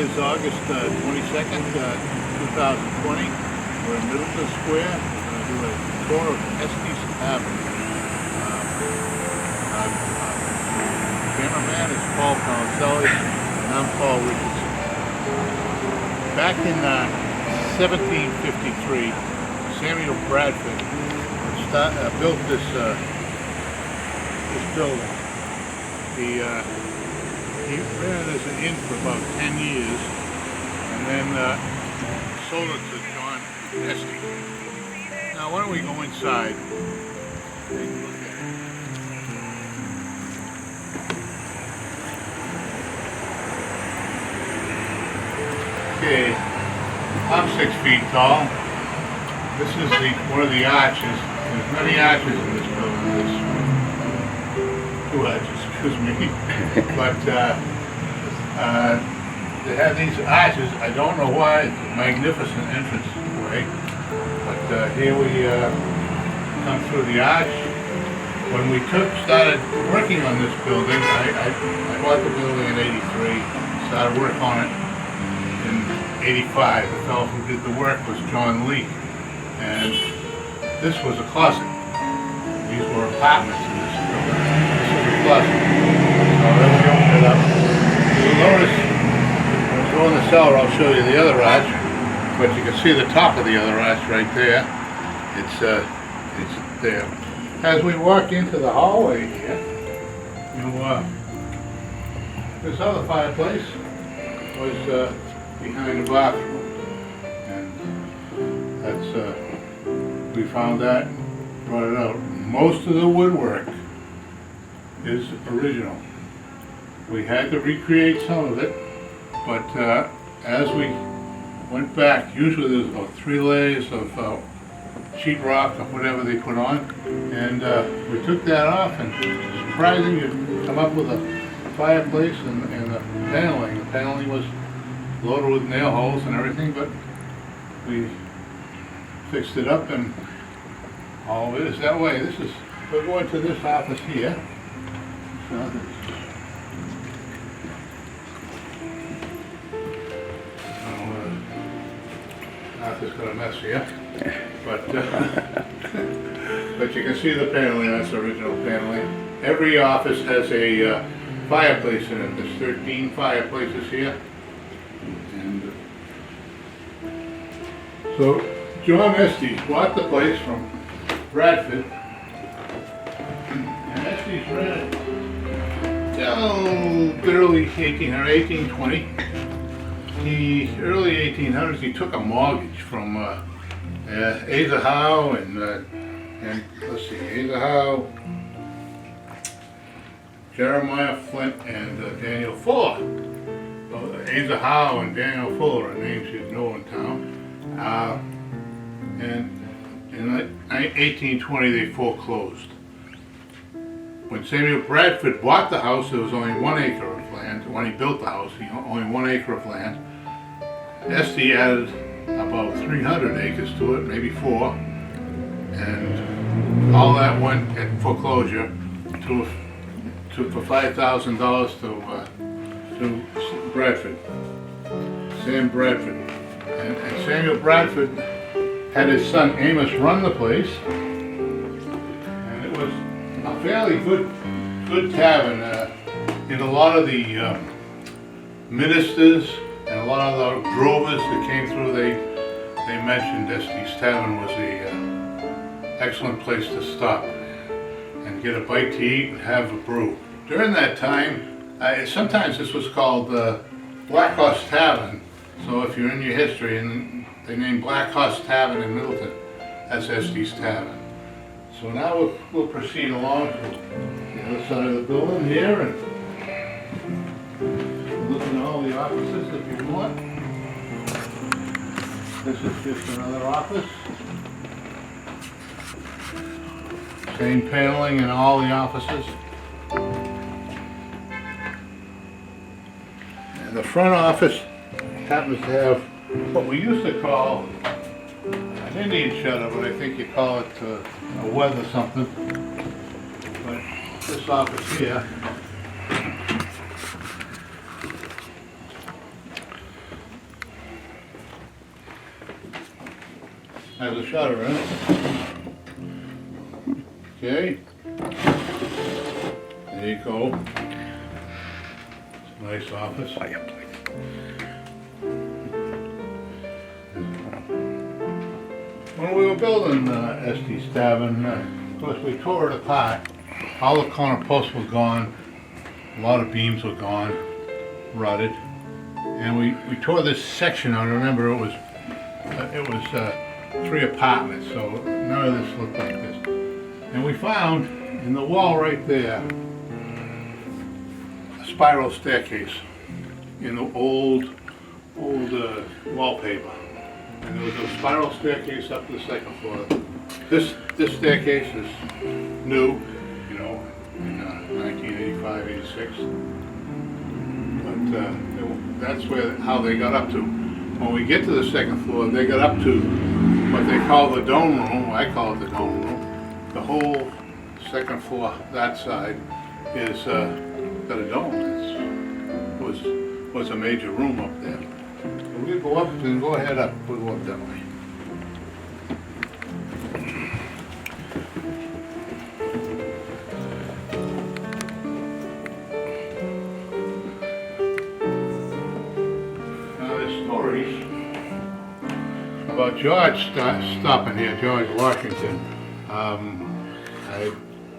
is August 22nd, 2020. We're in Middleton Square. We're going to do a tour of Estey Tavern. Our cameraman is Paul Palancelli, and I'm Paul Richardson. Back in 1753, Samuel Bradford built this building. He ran it as an inn for about 10 years, and then sold it to John Estey. Now, why don't we go inside? Take a look at it. Okay, I'm 6 feet tall. This is one of the arches. There's many arches in this building. There's 2 arches, excuse me. But they have these arches. I don't know why. It's a magnificent entrance way. But here we come through the arch. When we started working on this building, I bought the building in '83. Started work on it in '85. The fellow who did the work was John Lee. And this was a closet. These were apartments in this building. This is a closet. So then we open it up. You'll notice, when we go in the cellar, I'll show you the other arch, but you can see the top of the other arch right there. It's there. As we walk into the hallway here, this other fireplace was behind the bathroom. And that's, we found that, brought it out. Most of the woodwork is original. We had to recreate some of it, but as we went back, usually there's about 3 layers of sheetrock or whatever they put on, and we took that off, and surprising, you come up with a fireplace and the paneling. The paneling was loaded with nail holes and everything, but we fixed it up, and all of it is that way. We're going to this office here. Not just going to mess you up, but but you can see the paneling. That's original paneling. Every office has a fireplace in it. There's 13 fireplaces here, and so John Estey bought the place from Bradford, and Estey's ran it early 1820. Early 1800s, he took a mortgage from Asa Howe and let's see, Asa Howe, Jeremiah Flint, and Daniel Fuller. Asa Howe and Daniel Fuller are names you'd know in town. And in 1820, they foreclosed. When Samuel Bradford bought the house, there was only 1 acre of land. When he built the house, only 1 acre of land. Estey added about 300 acres to it, maybe 4, and all that went at foreclosure for $5,000 to Bradford, Sam Bradford, and Samuel Bradford had his son Amos run the place, and it was a fairly good tavern. In a lot of the ministers and a lot of the drovers that came through, they mentioned Estey's Tavern was a excellent place to stop and get a bite to eat and have a brew. During that time, sometimes this was called Black Horse Tavern. So if you're in your history, and they named Black Horse Tavern in Middleton, that's Estey's Tavern. So now we'll proceed along to the other side of the building here, and look at all the offices if you want. This is just another office. Same paneling in all the offices. And the front office happens to have what we used to call an Indian shutter, but I think you call it a weather something. But this office here has a shutter in it. Okay. There you go. It's a nice office. When we were building Estey Tavern, of course we tore it apart. All the corner posts were gone. A lot of beams were gone, rotted. And we tore this section out. Remember, it was 3 apartments, so none of this looked like this. And we found in the wall right there a spiral staircase in the old wallpaper. And there was a spiral staircase up to the second floor. This staircase is new, you know, in 1985, 86. But that's how they got up to. When we get to the second floor, they got up to what they call the dome room. I call it the dome room. The whole second floor, that side, is got a dome. It was a major room up there. We go up and go ahead up. We'll go up that way. Now there's stories about George stopping here, George Washington. I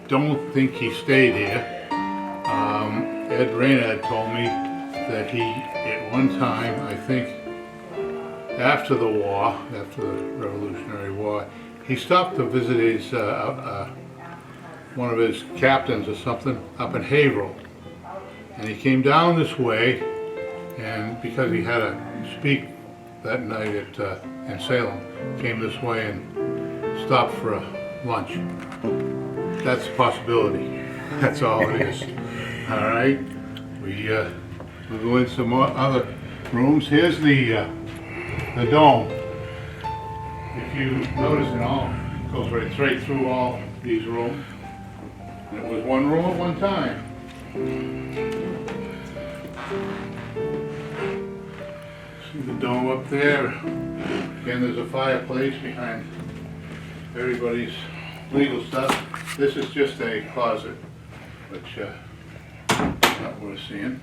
don't think he stayed here. Ed Raynard told me that he, at one time, I think, after the war, after the Revolutionary War, he stopped to visit his one of his captains or something up in Haverhill, and he came down this way, and because he had to speak that night in Salem, came this way and stopped for a lunch. That's a possibility. That's all it is. All right, we'll go in some more other rooms. Here's the dome. If you notice, it all goes right straight through all these rooms. And it was one room at one time. See the dome up there? Again, there's a fireplace behind everybody's legal stuff. This is just a closet, which not worth seeing.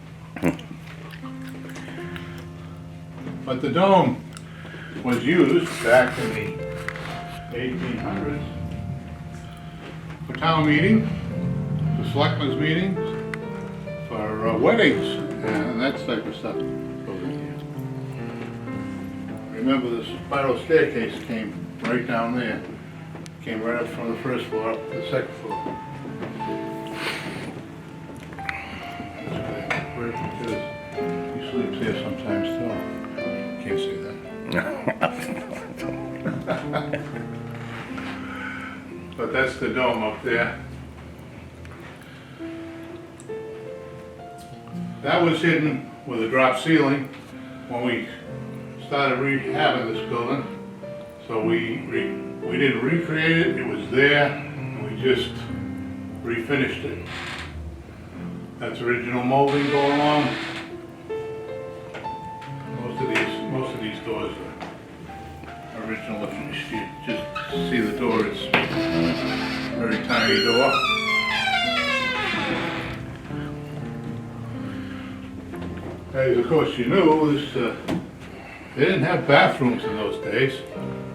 But the dome was used back in the 1800s for town meeting, for selectmen's meetings, for weddings, and that type of stuff goes in here. Remember, the spiral staircase came right down there. Came right up from the first floor up to the second floor. Where he sleeps here sometimes too. Can't say that. But that's the dome up there. That was hidden with a drop ceiling when we started rehabbing this building. So we didn't recreate it, it was there, and we just refinished it. That's original molding going on. Most of these doors are original. If you just see the door, it's a very tiny door. As of course you know, they didn't have bathrooms in those days,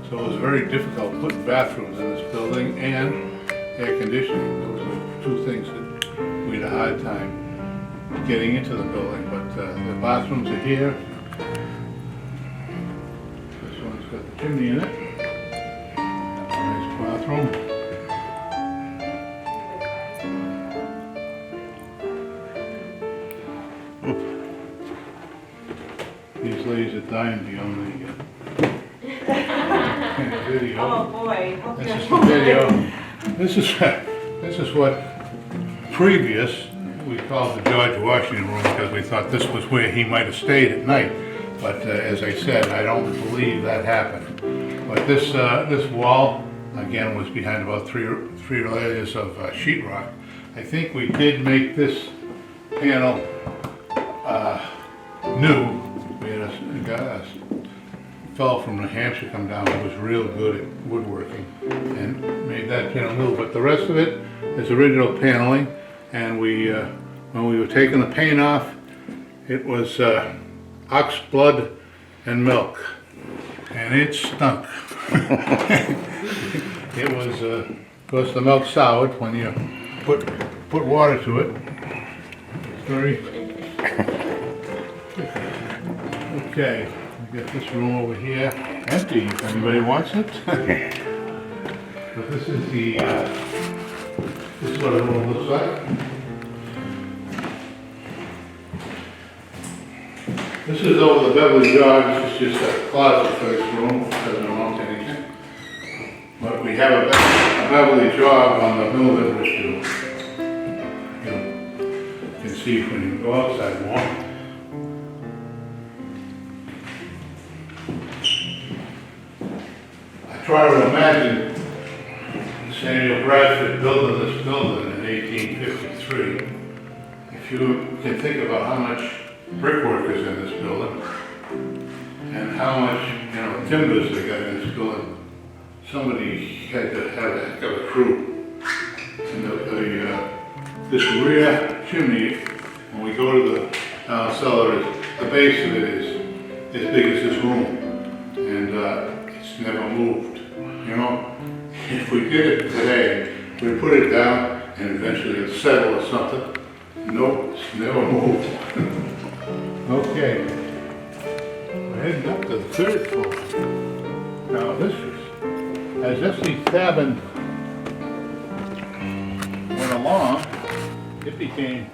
so it was very difficult putting bathrooms in this building and air conditioning. Those are two things that we had a hard time getting into the building, but the bathrooms are here. This one's got the chimney in it. Nice bathroom. These ladies are dying to be on the video. Oh boy. This is the video. This is what previous we called the George Washington room because we thought this was where he might have stayed at night. But as I said, I don't believe that happened. But this wall again was behind about three layers of sheetrock. I think we did make this panel new. We had a fellow from New Hampshire come down who was real good at woodworking and made that panel new. But the rest of it is original paneling, and we, when we were taking the paint off, it was ox blood and milk, and it stunk. It was, of course, the milk soured when you put water to it. It's very. Okay, we got this room over here empty if anybody wants it. But this is the. This is what the room looks like. This is over the Beverly Yard. This is just a closet for this room. It doesn't amount to anything. But we have a Beverly job on the Middleton, which you can see when you go outside more. I try to imagine Samuel Bradford building this building in 1853. If you can think about how much brickwork is in this building and how much, timbers they got in this building, somebody had to have a heck of a crew. And this rear chimney, when we go to the cellar, the base of it is as big as this room, and it's never moved. If we did it today, we'd put it down and eventually it'd settle or something. Nope, it's never moved. Okay, we're heading up to the third floor. Now this is, as Estey Tavern went along, it became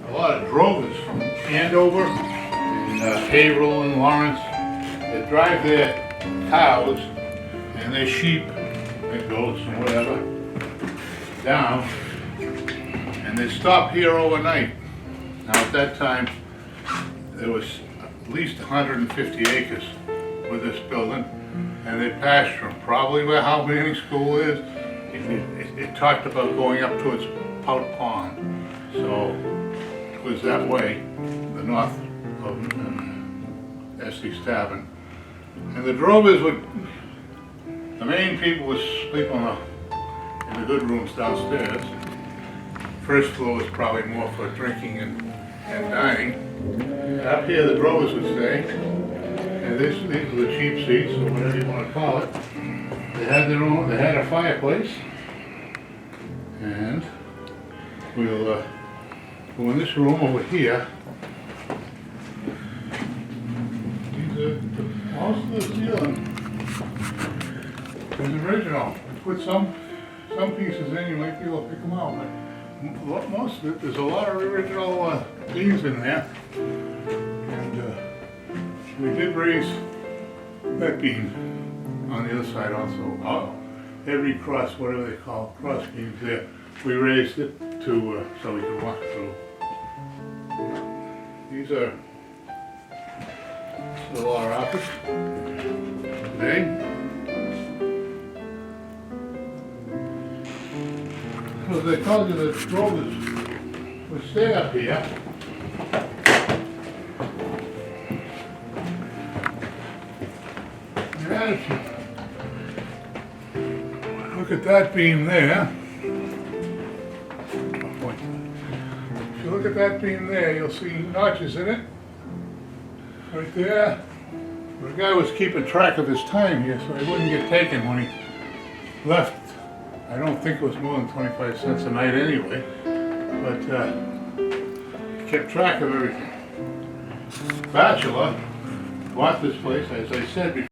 a lot of drovers from Andover and Haverhill and Lawrence. They drive their cows and their sheep and goats and whatever down, and they stop here overnight. Now at that time, there was at least 150 acres with this building, and they passed from probably where Howell School is. It talked about going up towards Pout Pond, so it was that way, the north of Estey Tavern. And the drovers would, the main people would sleep in the good rooms downstairs. First floor was probably more for drinking and dining. Up here the drovers would stay, and these were the cheap seats, or whatever you want to call it. They had they had a fireplace, and we'll go in this room over here. These are most of the ceiling is original. We put some pieces in, you might be able to pick them out, but most of it, there's a lot of original beams in there. And we did raise that beam on the other side also. Every cross, whatever they call cross beams there, we raised it to so we could walk through. These are still our office today. So they told you that drovers would stay up here. Look at that beam there. If you look at that beam there, you'll see notches in it. Right there. The guy was keeping track of his time here so he wouldn't get taken when he left. I don't think it was more than 25 cents a night anyway, but he kept track of everything. Bachelor bought this place, as I said before.